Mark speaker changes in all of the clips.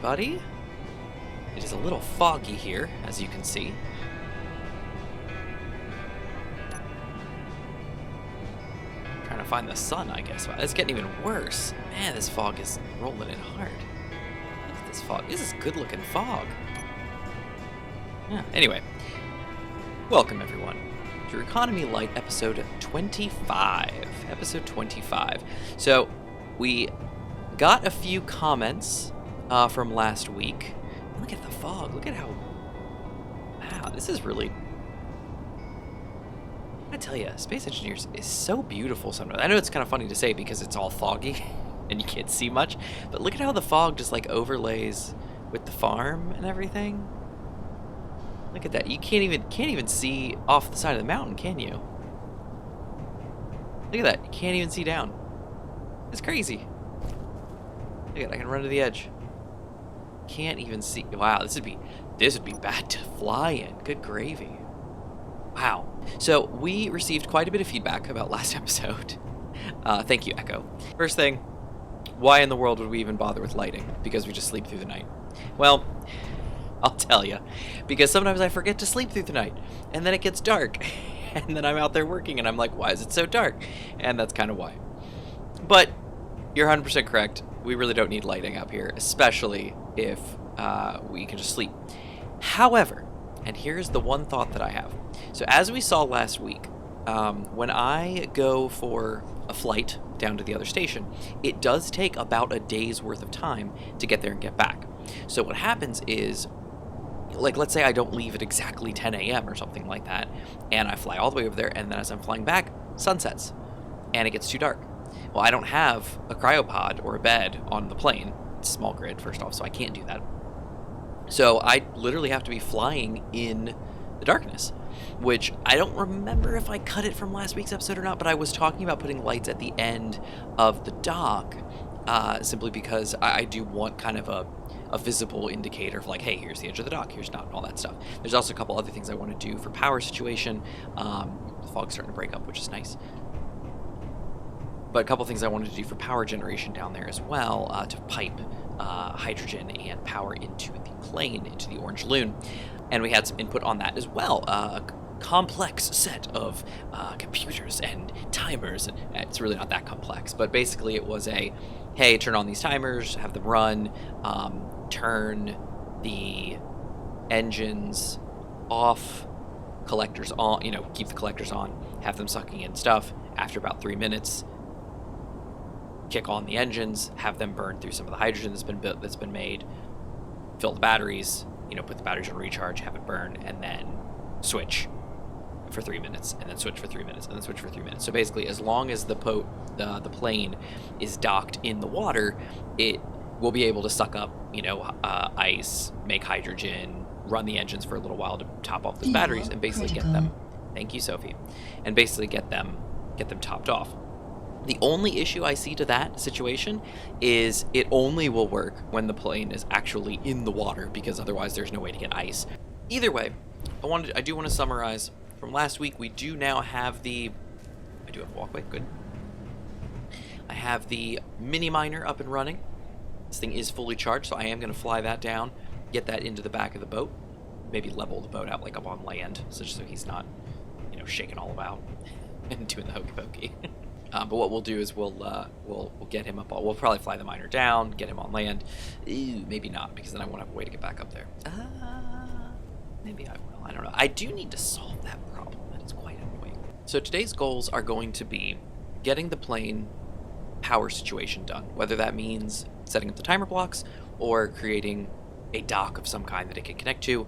Speaker 1: everybody. It is a little foggy here, as you can see. Trying to find the sun, I guess. Wow, it's getting even worse. Man, this fog is rolling in hard. Look at this fog. This is good-looking fog. Yeah, anyway. Welcome, everyone, to Reconomy Lite episode 25. Episode 25. So, we got a few comments from last week. Look at the fog. Look at how... Wow, this is really... I tell you, Space Engineers is so beautiful sometimes. I know it's kind of funny to say because it's all foggy and you can't see much, but look at how the fog just like overlays with the farm and everything. Look at that. You can't even see off the side of the mountain, can you? Look at that. You can't even see down. It's crazy. Look at it. I can run to the edge. Can't even see. Wow, this would be bad to fly in. Good gravy. Wow. So we received quite a bit of feedback about last episode. Thank you, Echo. First thing, why in the world would we even bother with lighting? Because we just sleep through the night. Well, I'll tell you. Because sometimes I forget to sleep through the night, and then it gets dark, and then I'm out there working, and I'm like, why is it so dark? And that's kind of why. But you're 100% correct. We really don't need lighting up here, especially if we can just sleep. However, and here's the one thought that I have. So as we saw last week, when I go for a flight down to the other station, it does take about a day's worth of time to get there and get back. So what happens is, like, let's say I don't leave at exactly 10 a.m. or something like that, and I fly all the way over there, and then as I'm flying back, sun sets, and it gets too dark. Well, I don't have a cryopod or a bed on the plane. It's a small grid, first off, so I can't do that. So I literally have to be flying in the darkness, which I don't remember if I cut it from last week's episode or not, but I was talking about putting lights at the end of the dock, simply because I do want kind of a visible indicator of like, hey, here's the edge of the dock, here's not, and all that stuff. There's also a couple other things I want to do for power situation. The fog's starting to break up, which is nice. But a couple things I wanted to do for power generation down there as well, to pipe hydrogen and power into the plane, into the Orange Loon. And we had some input on that as well. A complex set of computers and timers. And it's really not that complex, but basically it was a, hey, turn on these timers, have them run, turn the engines off, collectors on, keep the collectors on, have them sucking in stuff. After about 3 minutes, kick on the engines, have them burn through some of the hydrogen that's been made, fill the batteries, put the batteries on recharge, have it burn, and then switch for 3 minutes, and then switch for 3 minutes, and then switch for 3 minutes. So basically, as long as the plane is docked in the water, it will be able to suck up, ice, make hydrogen, run the engines for a little while to top off those batteries, and basically get them. Thank you, Sophie. And basically get them topped off. The only issue I see to that situation is it only will work when the plane is actually in the water, because otherwise there's no way to get ice. Either way, I do want to summarize from last week. We do now have I do have a walkway, good. I have the mini miner up and running. This thing is fully charged, so I am going to fly that down, get that into the back of the boat, maybe level the boat out like up on land, so he's not, shaking all about and doing the hokey pokey. But what we'll do is we'll get him up. We'll probably fly the miner down, get him on land. Maybe not, because then I won't have a way to get back up there. Maybe I will. I don't know. I do need to solve that problem. That is quite annoying. So today's goals are going to be getting the plane power situation done, whether that means setting up the timer blocks or creating a dock of some kind that it can connect to.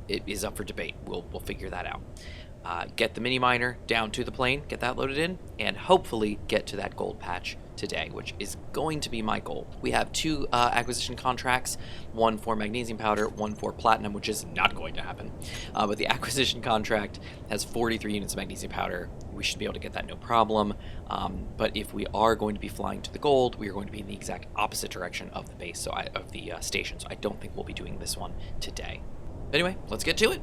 Speaker 1: It is up for debate. We'll figure that out. Get the mini miner down to the plane, get that loaded in, and hopefully get to that gold patch today, which is going to be my goal. We have 2 acquisition contracts, one for magnesium powder, one for platinum, which is not going to happen. But the acquisition contract has 43 units of magnesium powder. We should be able to get that no problem. But if we are going to be flying to the gold, we are going to be in the exact opposite direction of the base, of the station. So I don't think we'll be doing this one today. Anyway, let's get to it.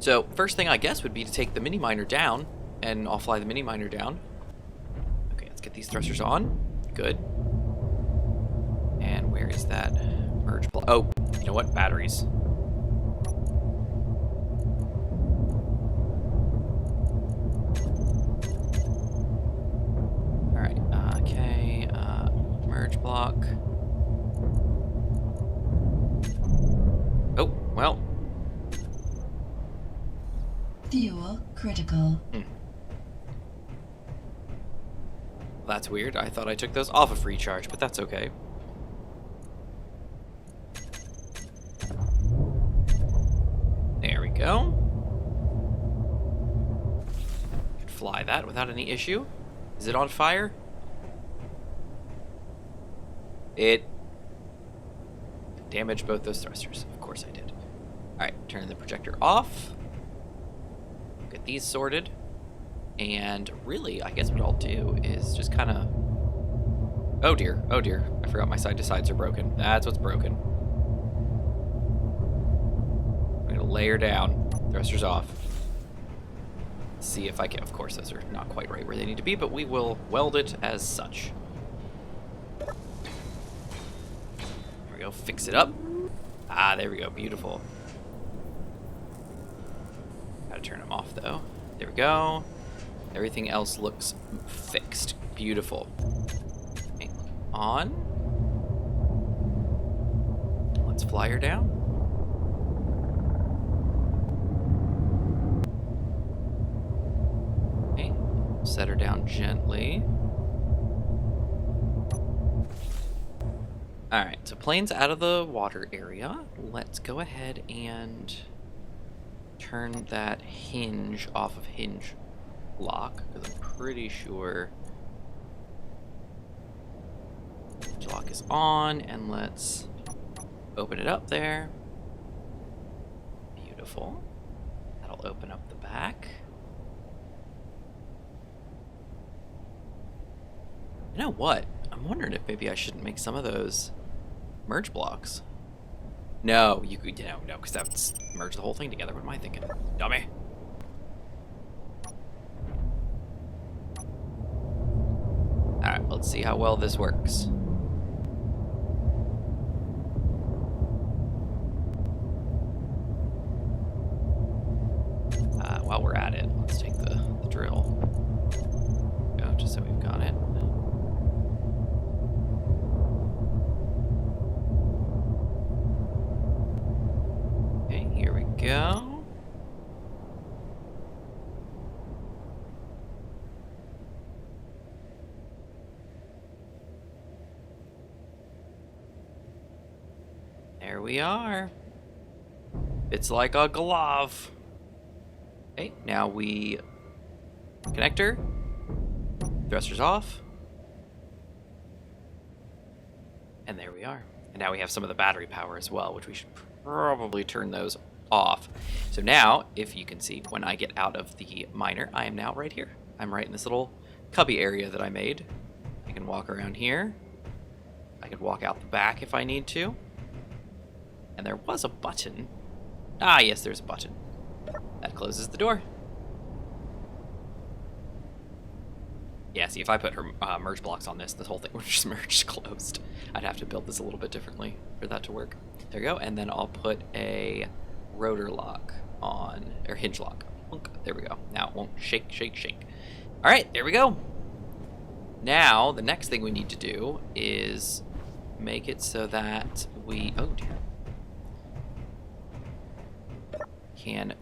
Speaker 1: So first thing I guess would be to take the mini miner down, and I'll fly the mini miner down. Okay, let's get these thrusters on. Good. And where is that Merge block. Oh, you know what? Batteries. Alright, okay, merge block. Oh, well.
Speaker 2: Fuel critical.
Speaker 1: That's weird. I thought I took those off of recharge, but that's okay. There we go. Could fly that without any issue. Is it on fire? It damaged both those thrusters. Of course I did. Alright, turn the projector off. Get these sorted. And really, I guess what I'll do is just kind of... Oh dear, I forgot my side-to-sides are broken. That's what's broken. I'm gonna layer down, thrusters off. See if I can... Of course, those are not quite right where they need to be, but we will weld it as such. There we go, fix it up. Ah, there we go, beautiful. Gotta turn them off, though. There we go. Everything else looks fixed. Beautiful. Okay. On. Let's fly her down. Okay. Set her down gently. Alright, so plane's out of the water area. Let's go ahead and turn that hinge off of hinge lock, because I'm pretty sure hinge lock is on, and let's open it up there. Beautiful. That'll open up the back. You know what? I'm wondering if maybe I shouldn't make some of those merge blocks. No, you could, no, because that would merge the whole thing together. What am I thinking? Dummy. Alright, let's see how well this works. While we're at it, let's take the drill. Go, just so we've got it. Okay, here we go. There we are. It's like a glove. Okay, now we connector, thrusters off, and there we are. And now we have some of the battery power as well, which we should probably turn those off. So now, if you can see, when I get out of the miner, I am now right here. I'm right in this little cubby area that I made. I can walk around here. I can walk out the back if I need to. And there was a button. Ah, yes, there's a button. That closes the door. Yeah, see, if I put her merge blocks on this whole thing would just merge closed. I'd have to build this a little bit differently for that to work. There we go, and then I'll put a rotor lock on, or hinge lock. There we go. Now it won't shake, shake, shake. All right, there we go. Now, the next thing we need to do is make it so that we, oh dear, can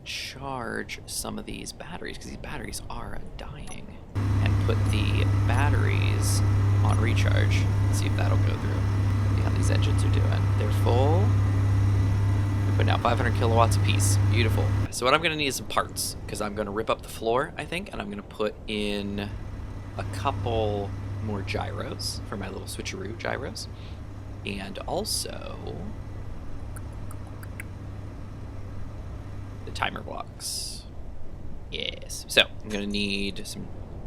Speaker 1: charge some of these batteries, because these batteries are dying, and put the batteries on recharge. Let's see if that'll go through. See how these engines are doing. They're full. We're putting out 500 kilowatts a piece. Beautiful. So what I'm going to need is some parts, because I'm going to rip up the floor, I think, and I'm going to put in a couple more gyros for my little switcheroo gyros, and also the timer blocks. Yes. So I'm gonna need some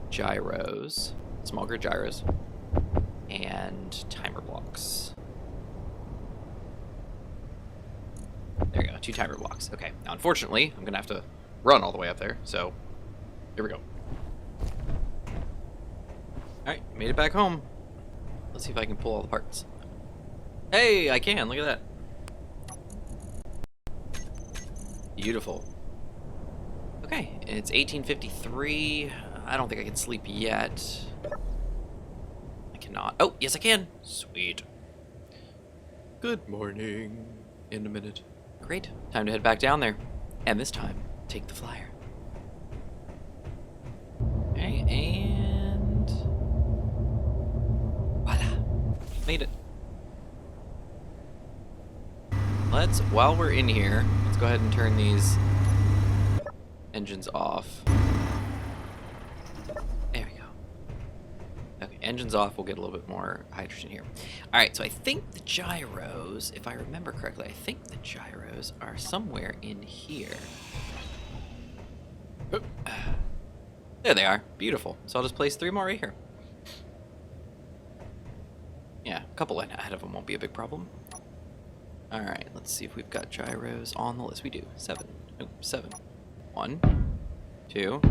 Speaker 1: gyros, small grid gyros, and timer blocks. There you go, 2 timer blocks. Okay, now unfortunately, I'm gonna have to run all the way up there, so here we go. Alright, made it back home. Let's see if I can pull all the parts. Hey, I can. Look at that. Beautiful. Okay, it's 18:53. I don't think I can sleep yet. I cannot. Oh, yes I can. Sweet. Good morning. In a minute. Great. Time to head back down there. And this time, take the flyer. Okay, and... voila. Made it. While we're in here, let's go ahead and turn these engines off. There we go. Okay, engines off, we'll get a little bit more hydrogen here. Alright, so I think the gyros, if I remember correctly, I think the gyros are somewhere in here. Oop. There they are. Beautiful. So I'll just place 3 more right here. Yeah, a couple ahead of them won't be a big problem. Alright, let's see if we've got gyros on the list. We do. 7. Nope, 7. 1, 2,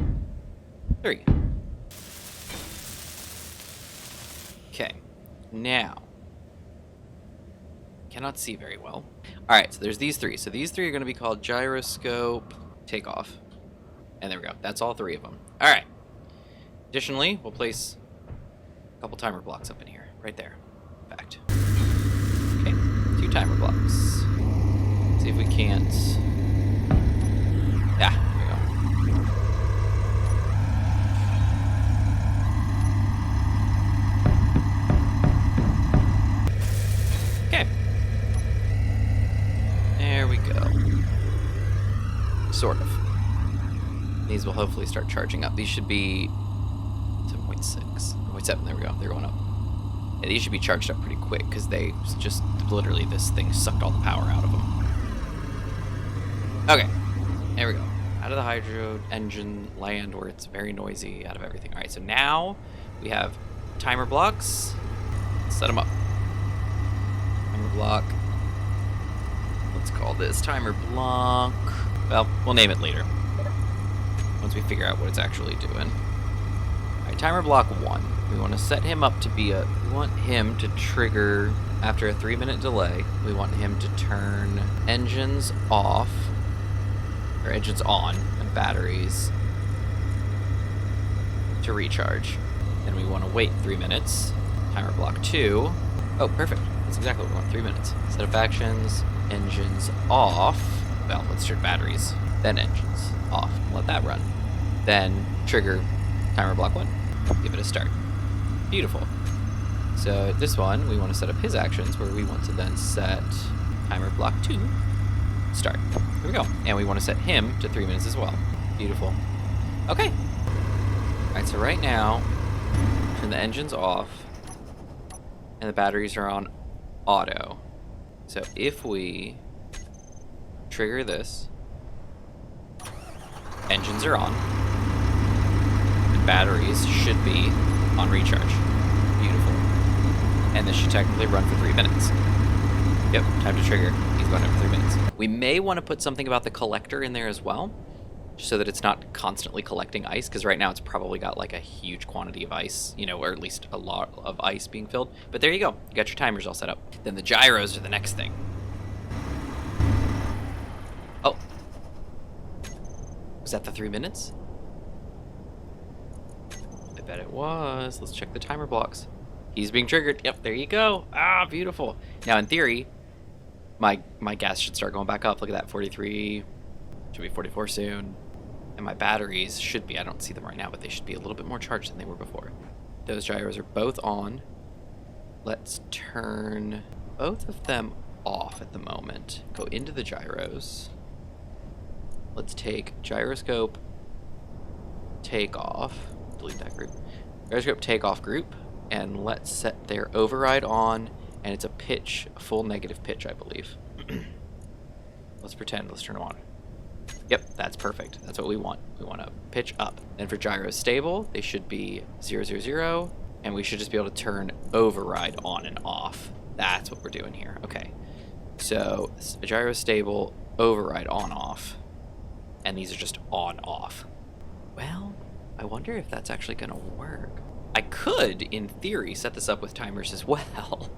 Speaker 1: 3. Okay. Now. Cannot see very well. Alright, so there's these 3. So these 3 are going to be called gyroscope takeoff. And there we go. That's all 3 of them. Alright. Additionally, we'll place a couple timer blocks up in here. Right there. In fact. Okay. 2 timer blocks. See if we can't... yeah, there we go. Okay. There we go. Sort of. These will hopefully start charging up. These should be 7.6. 7.7, there we go. They're going up. Yeah, these should be charged up pretty quick because they just literally, this thing sucked all the power out of them. Okay, there we go. Out of the hydro engine land where it's very noisy, out of everything. All right, so now we have timer blocks. Set them up. Timer block. Let's call this timer block. Well, we'll name it later once we figure out what it's actually doing. All right, timer block 1. We want to set him up to be we want him to trigger after a 3-minute delay. We want him to turn engines off, or engines on, and batteries to recharge. Then we want to wait 3 minutes. Timer block 2. Oh, perfect. That's exactly what we want, 3 minutes. Set of actions, engines off. Well, let's turn batteries, then engines off. Let that run. Then trigger timer block 1. Give it a start. Beautiful. So this one, we want to set up his actions where we want to then set timer block 2. Start. Here we go. And we want to set him to 3 minutes as well. Beautiful. Okay. Alright, so right now, turn the engines off, and the batteries are on auto. So if we trigger this, engines are on, and batteries should be on recharge. Beautiful. And this should technically run for 3 minutes. Yep, time to trigger. He's going up for 3 minutes. We may want to put something about the collector in there as well, so that it's not constantly collecting ice, because right now it's probably got like a huge quantity of ice, you know, or at least a lot of ice being filled. But there you go. You got your timers all set up. Then the gyros are the next thing. Oh. Was that the 3 minutes? I bet it was. Let's check the timer blocks. He's being triggered. Yep, there you go. Ah, beautiful. Now, in theory, my gas should start going back up. Look at that, 43. Should be 44 soon. And my batteries should be, I don't see them right now, but they should be a little bit more charged than they were before. Those gyros are both on. Let's turn both of them off at the moment. Go into the gyros. Let's take gyroscope takeoff. Delete that group. Gyroscope takeoff group. And let's set their override on. And it's a pitch, a full negative pitch, I believe. Let's pretend. Let's turn them on. Yep, that's perfect. That's what we want. We want to pitch up. And for gyro stable, they should be 0, 0, 0. And we should just be able to turn override on and off. That's what we're doing here. Okay. So gyro stable, override on, off. And these are just on, off. Well, I wonder if that's actually going to work. I could, in theory, set this up with timers as well.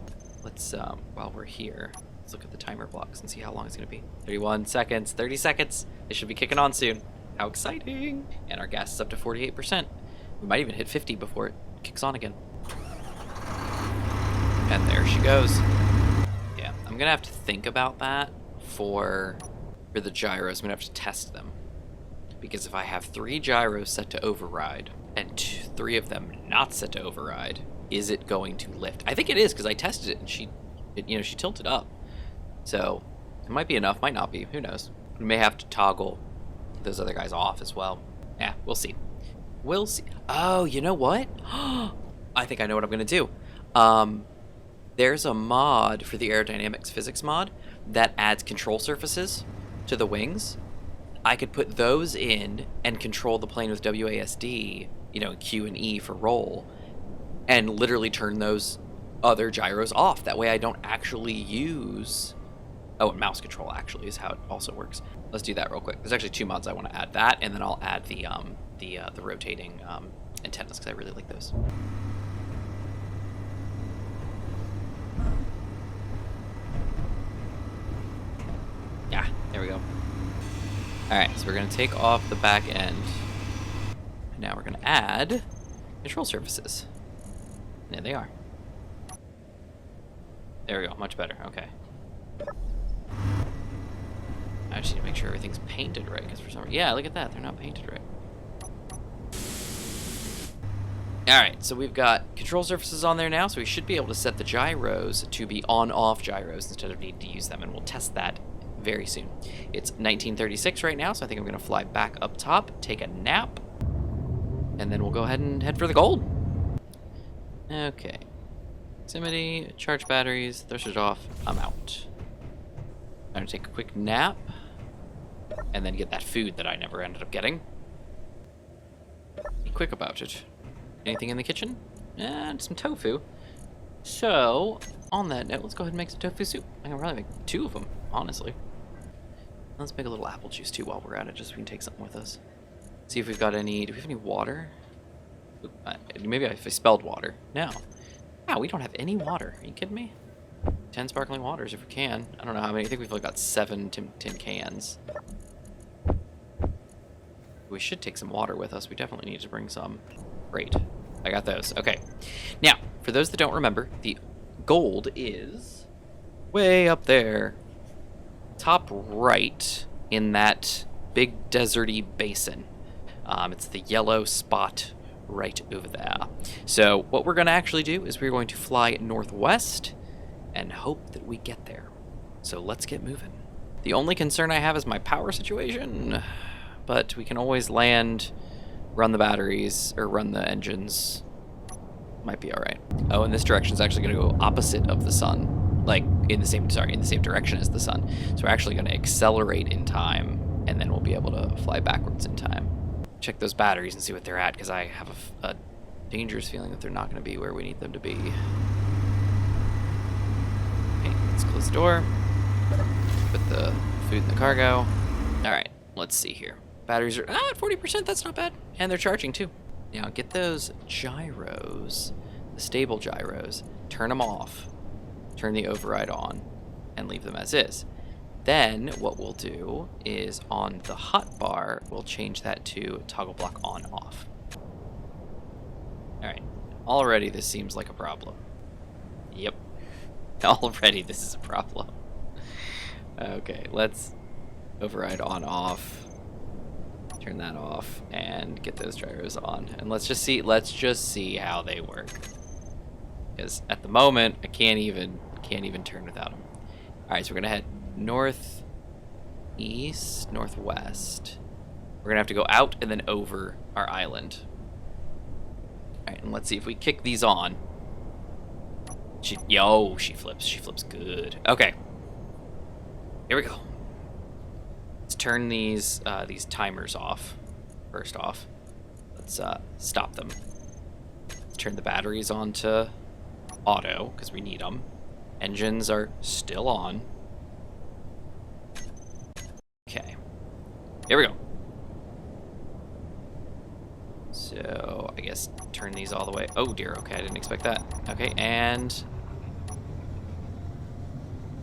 Speaker 1: let's, while we're here, let's look at the timer blocks and see how long it's going to be. 31 seconds, 30 seconds. It should be kicking on soon. How exciting. And our gas is up to 48%. We might even hit 50 before it kicks on again. And there she goes. Yeah, I'm going to have to think about that for the gyros. I'm going to have to test them. Because if I have 3 gyros set to override and 3 of them not set to override, is it going to lift? I think it is, because I tested it and she tilted up. So it might be enough, might not be. Who knows? We may have to toggle those other guys off as well. Yeah, we'll see. We'll see. Oh, you know what? I think I know what I'm going to do. There's a mod for the aerodynamics physics mod that adds control surfaces to the wings. I could put those in and control the plane with WASD, Q and E for roll, and literally turn those other gyros off. That way I don't actually use... Oh, and mouse control actually is how it also works. Let's do that real quick. There's actually 2 mods I want to add. That, and then I'll add the rotating antennas, because I really like those. Yeah, there we go. Alright, so we're going to take off the back end. And now we're going to add control surfaces. There they are. There we go, much better, okay. I just need to make sure everything's painted right, because for some reason... Yeah, look at that, they're not painted right. Alright, so we've got control surfaces on there now, so we should be able to set the gyros to be on-off gyros instead of needing to use them, and we'll test that very soon. It's 1936 right now, so I think I'm going to fly back up top, take a nap, and then we'll go ahead and head for the gold. Okay. Proximity, charge batteries, thrusters off, I'm out. I'm going to take a quick nap, and then get that food that I never ended up getting. Be quick about it. Anything in the kitchen? And some tofu. So, on that note, let's go ahead and make some tofu soup. I can probably make 2 of them, honestly. Let's make a little apple juice too while we're at it, just so we can take something with us. See if we've got any... Do we have any water? Oop, maybe if I spelled water. No. Wow, we don't have any water. Are you kidding me? 10 sparkling waters if we can. I don't know how many. I think we've only got 7 tin cans. We should take some water with us. We definitely need to bring some. Great. I got those. Okay. Now, for those that don't remember, the gold is way up there. Top right in that big deserty basin. It's the yellow spot right over there. So what we're going to actually do is we're going to fly northwest and hope that we get there. So let's get moving. The only concern I have is my power situation, but we can always land, run the batteries, or run the engines. Might be all right. Oh, and this direction is actually going to go opposite of the sun, like in the same direction as the sun. So we're actually going to accelerate in time, and then we'll be able to fly backwards in time. Check those batteries and see what they're at, because I have a dangerous feeling that they're not going to be where we need them to be. Okay, let's close the door. Put the food in the cargo. All right, let's see here. Batteries are at 40%. That's not bad, and they're charging too. Now get those gyros, the stable gyros. Turn them off. Turn the override on, and leave them as is. Then what we'll do is on the hotbar, we'll change that to toggle block on off. All right, already this seems like a problem. Yep, already this is a problem. Okay, let's override on off, turn that off, and get those gyros on. And let's just see how they work. Because at the moment, I can't even turn without them. All right, so we're gonna head northeast, northwest. We're gonna have to go out and then over our island. All right, and let's see if we kick these on. She flips good. Okay, here we go. Let's turn these timers off. First off, let's stop them. Let's turn the batteries on to auto because we need them. Engines are still on. Okay, here we go. So I guess turn these all the way. Oh dear, okay, I didn't expect that. Okay, and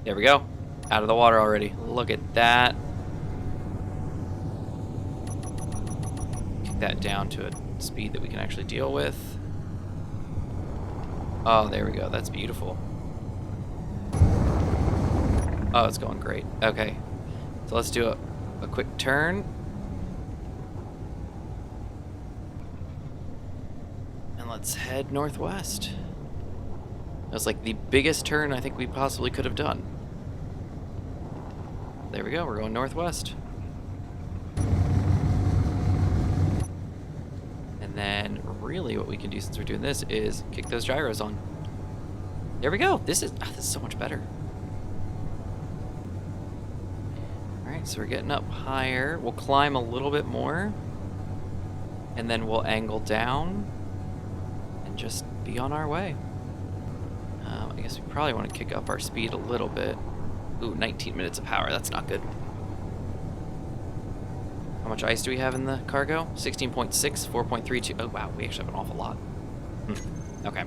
Speaker 1: There we go. Out of the water already. Look at that. Kick that down to a speed that we can actually deal with. Oh, there we go. That's beautiful. Oh, it's going great. Okay. So let's do a quick turn. And let's head northwest. That was like the biggest turn I think we possibly could have done. There we go, we're going northwest. And then really what we can do since we're doing this is kick those gyros on. There we go. This is so much better. Alright, so we're getting up higher. We'll climb a little bit more. And then we'll angle down and just be on our way. I guess we probably want to kick up our speed a little bit. Ooh, 19 minutes of power. That's not good. How much ice do we have in the cargo? 16.6, 4.32. Oh, wow. We actually have an awful lot. Okay.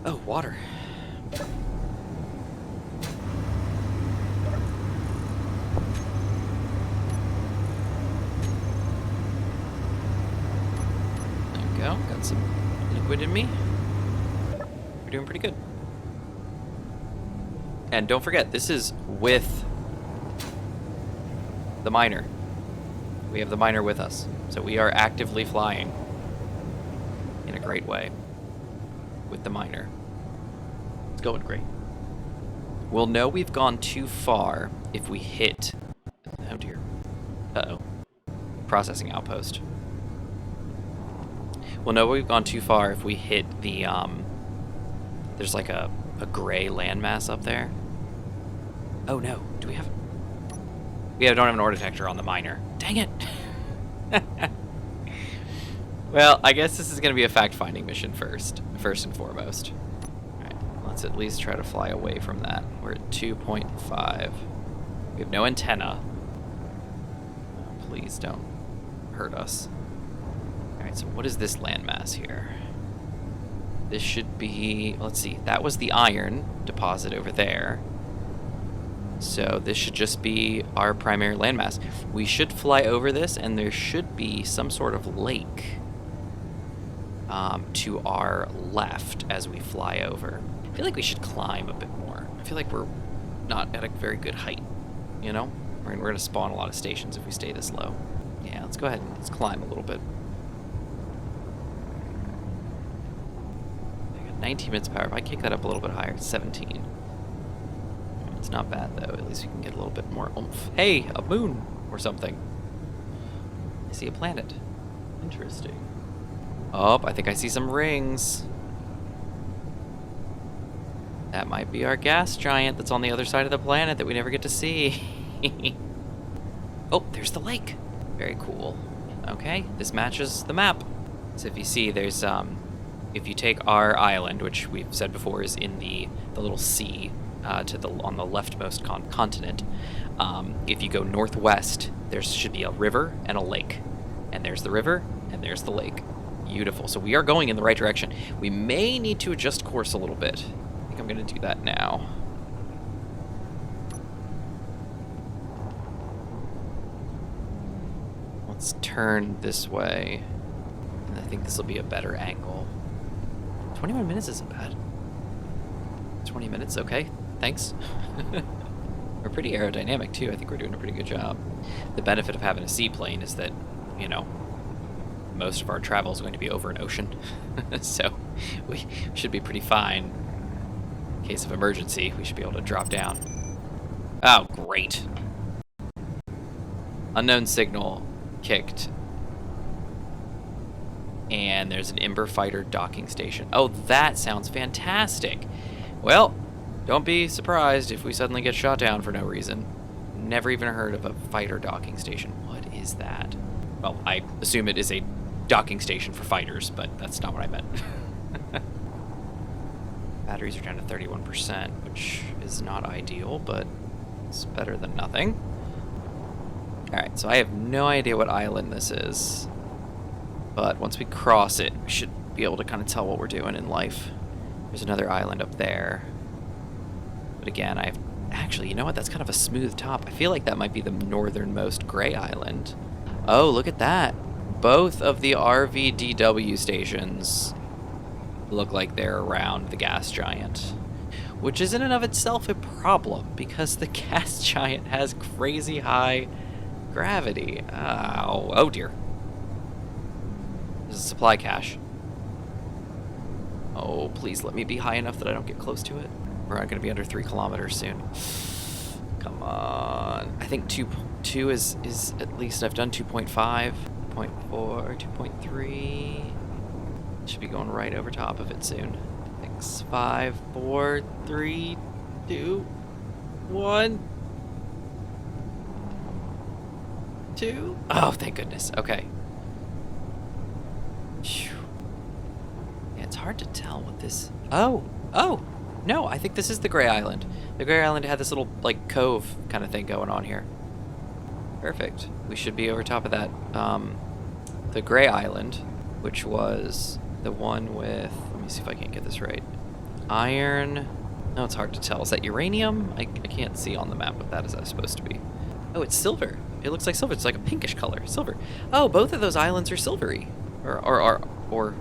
Speaker 1: Oh, water. There we go. Got some liquid in me. We're doing pretty good. And don't forget, this is with the miner. We have the miner with us. So we are actively flying in a great way with the miner. It's going great. We'll know we've gone too far if we hit... Oh dear. Uh-oh. Processing outpost. We'll know we've gone too far if we hit the... There's like a gray landmass up there. Oh no, do we have... We don't have an ore detector on the miner. Dang it! Well, I guess this is going to be a fact-finding mission first and foremost. Alright, let's at least try to fly away from that. We're at 2.5. We have no antenna. Oh, please don't hurt us. Alright, so what is this landmass here? This should be... Let's see, that was the iron deposit over there. So this should just be our primary landmass. We should fly over this, and there should be some sort of lake to our left as we fly over. I feel like we should climb a bit more. I feel like we're not at a very good height, you know? We're going to spawn a lot of stations if we stay this low. Yeah, let's go ahead and let's climb a little bit. I got 19 minutes of power. If I kick that up a little bit higher, 17. It's not bad, though. At least we can get a little bit more oomph. Hey, a moon or something. I see a planet. Interesting. Oh, I think I see some rings. That might be our gas giant that's on the other side of the planet that we never get to see. Oh, there's the lake. Very cool. Okay, this matches the map. So if you see, there's, if you take our island, which we've said before is in the little sea, on the leftmost continent. If you go northwest, there should be a river and a lake. And there's the river, and there's the lake. Beautiful. So we are going in the right direction. We may need to adjust course a little bit. I think I'm going to do that now. Let's turn this way. And I think this will be a better angle. 21 minutes isn't bad. 20 minutes, okay. Thanks. We're pretty aerodynamic, too. I think we're doing a pretty good job. The benefit of having a seaplane is that, you know, most of our travel is going to be over an ocean. So we should be pretty fine. In case of emergency, we should be able to drop down. Oh, great. Unknown signal kicked. And there's an Ember Fighter docking station. Oh, that sounds fantastic. Well, don't be surprised if we suddenly get shot down for no reason. Never even heard of a fighter docking station. What is that? Well, I assume it is a docking station for fighters, but that's not what I meant. Batteries are down to 31%, which is not ideal, but it's better than nothing. Alright, so I have no idea what island this is. But once we cross it, we should be able to kind of tell what we're doing in life. There's another island up there. But again, actually, you know what? That's kind of a smooth top. I feel like that might be the northernmost gray island. Oh, look at that. Both of the RVDW stations look like they're around the gas giant, which is in and of itself a problem because the gas giant has crazy high gravity. Oh dear. This is a supply cache. Oh, please let me be high enough that I don't get close to it. We're not going to be under 3 kilometers soon. Come on. I think 2 is at least, I've done 2.5, 0.4, 2.3. Should be going right over top of it soon. 6, 5, 4, 3, 2, 1, 2. Oh, thank goodness. Okay. Phew. Yeah, it's hard to tell what this... Oh! No, I think this is the Gray Island. The Gray Island had this little, like, cove kind of thing going on here. Perfect. We should be over top of that. The Gray Island, which was the one with... Let me see if I can get this right. Iron... No, it's hard to tell. Is that uranium? I can't see on the map what that is supposed to be. Oh, it's silver. It looks like silver. It's like a pinkish color. Silver. Oh, both of those islands are silvery. Or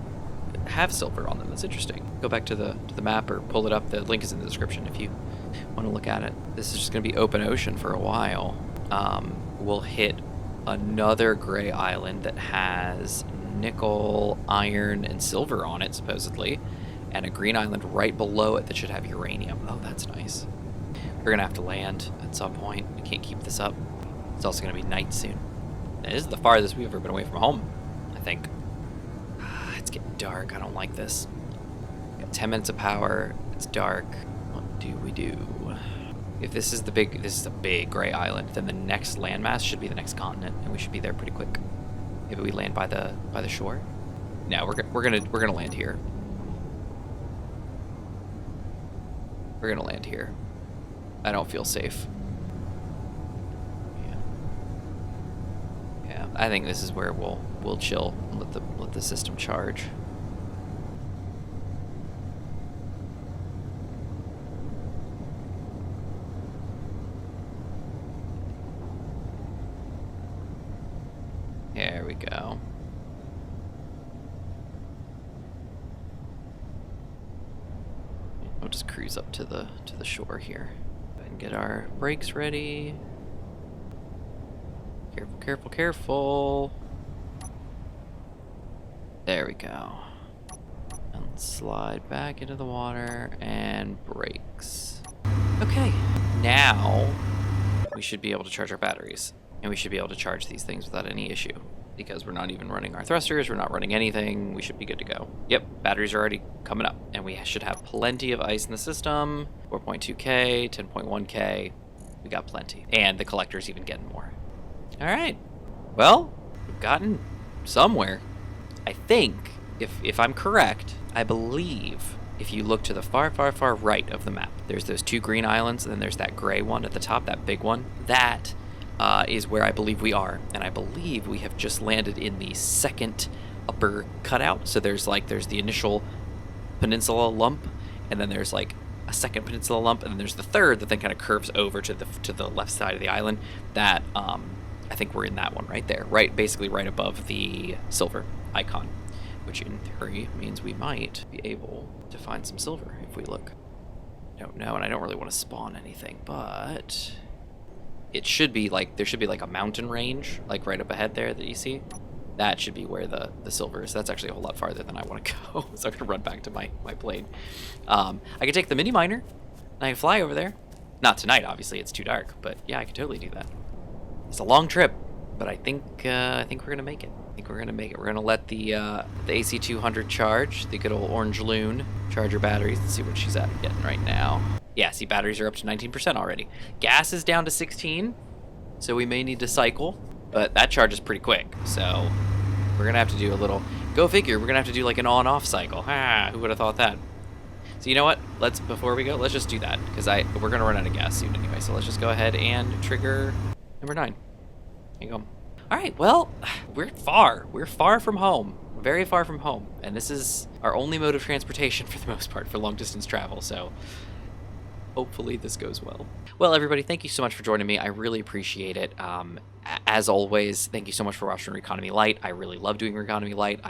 Speaker 1: have silver on them. That's interesting. Go back to the map or pull it up. The link is in the description if you want to look at it. This is just going to be open ocean for a while. We'll hit another gray island that has nickel, iron, and silver on it, supposedly, and a green island right below it that should have uranium. Oh, that's nice. We're going to have to land at some point. We can't keep this up. It's also going to be night soon. This is the farthest we've ever been away from home, I think. It's getting dark. I don't like this. We got 10 minutes of power. It's dark. What do we do? If this is a big gray island, then the next landmass should be the next continent, and we should be there pretty quick. Maybe we land by the shore. No, we're gonna land here. We're gonna land here. I don't feel safe. Yeah, I think this is where we'll chill and let the system charge. There we go. We'll just cruise up to the shore here and get our brakes ready. Careful, careful, careful. There we go. And slide back into the water and brakes. Okay, now we should be able to charge our batteries. And we should be able to charge these things without any issue. Because we're not even running our thrusters, we're not running anything, we should be good to go. Yep, batteries are already coming up. And we should have plenty of ice in the system. 4.2K, 10.1K, we got plenty. And the collector's even getting more. All right, well, we've gotten somewhere. I think, if I'm correct, I believe if you look to the far, far, far right of the map, there's those 2 green islands, and then there's that gray one at the top, that big one. That is where I believe we are, and I believe we have just landed in the second upper cutout. So there's the initial peninsula lump, and then there's like a second peninsula lump, and then there's the third that then kind of curves over to the left side of the island. That I think we're in that one right there, basically right above the silver icon, which in theory means we might be able to find some silver if we look. I don't know, and I don't really want to spawn anything, but it should be like, there should be like a mountain range, like right up ahead there that you see. That should be where the silver is. That's actually a whole lot farther than I want to go, so I'm gonna run back to my plane. I could take the mini miner, and I can fly over there. Not tonight, obviously, it's too dark, but yeah, I could totally do that. It's a long trip, but I think we're gonna make it. We're gonna let the AC200 charge, the good old orange loon, charge her batteries. Let's see what she's getting right now. Yeah, see, batteries are up to 19% already. Gas is down to 16, so we may need to cycle, but that charge is pretty quick. So we're gonna have to do a little, go figure, we're gonna have to do like an on-off cycle. Who would have thought that? So you know what? Before we go, let's just do that, because we're gonna run out of gas soon anyway. So let's just go ahead and trigger number 9. There you go. All right, well, we're far from home, very far from home, and this is our only mode of transportation for the most part for long distance travel. So Hopefully this goes well. Well, everybody, thank you so much for joining me. I really appreciate it. As always, thank you so much for watching Reconomy Lite. I really love doing Reconomy Lite.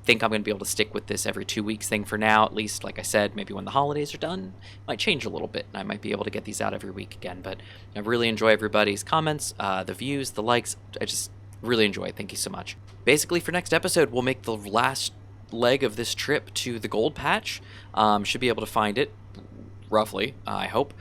Speaker 1: Think I'm going to be able to stick with this every 2 weeks thing for now, at least. Like I said, maybe when the holidays are done, it might change a little bit, and I might be able to get these out every week again. But I really enjoy everybody's comments, the views, the likes. I just really enjoy it. Thank you so much. Basically, for next episode, we'll make the last leg of this trip to the gold patch. Should be able to find it roughly, I hope.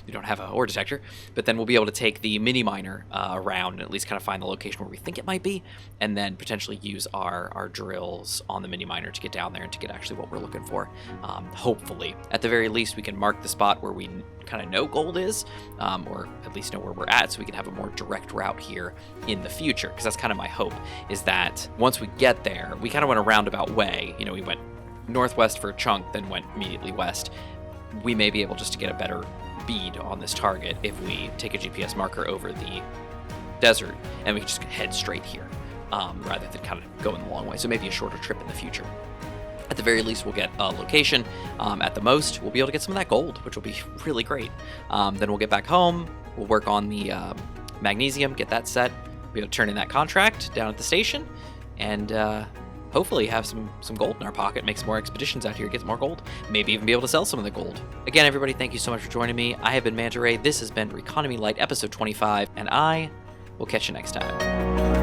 Speaker 1: We don't have a ore detector, but then we'll be able to take the mini miner around and at least kind of find the location where we think it might be, and then potentially use our drills on the mini miner to get down there and to get actually what we're looking for. Hopefully, at the very least, we can mark the spot where we kind of know gold is, or at least know where we're at, so we can have a more direct route here in the future, because that's kind of my hope, is that once we get there, we kind of went a roundabout way. You know, we went northwest for a chunk, then went immediately west. We may be able just to get a better bead on this target if we take a GPS marker over the desert and we can just head straight here, rather than kind of going the long way. So maybe a shorter trip in the future. At the very least, we'll get a location. At the most, we'll be able to get some of that gold, which will be really great. Then we'll get back home. We'll work on the magnesium, get that set. We'll be able to turn in that contract down at the station, and hopefully have some gold in our pocket, make some more expeditions out here, get some more gold, maybe even be able to sell some of the gold. Again, everybody, thank you so much for joining me. I have been Manta Ray. This has been Reconomy Lite episode 25, and I will catch you next time.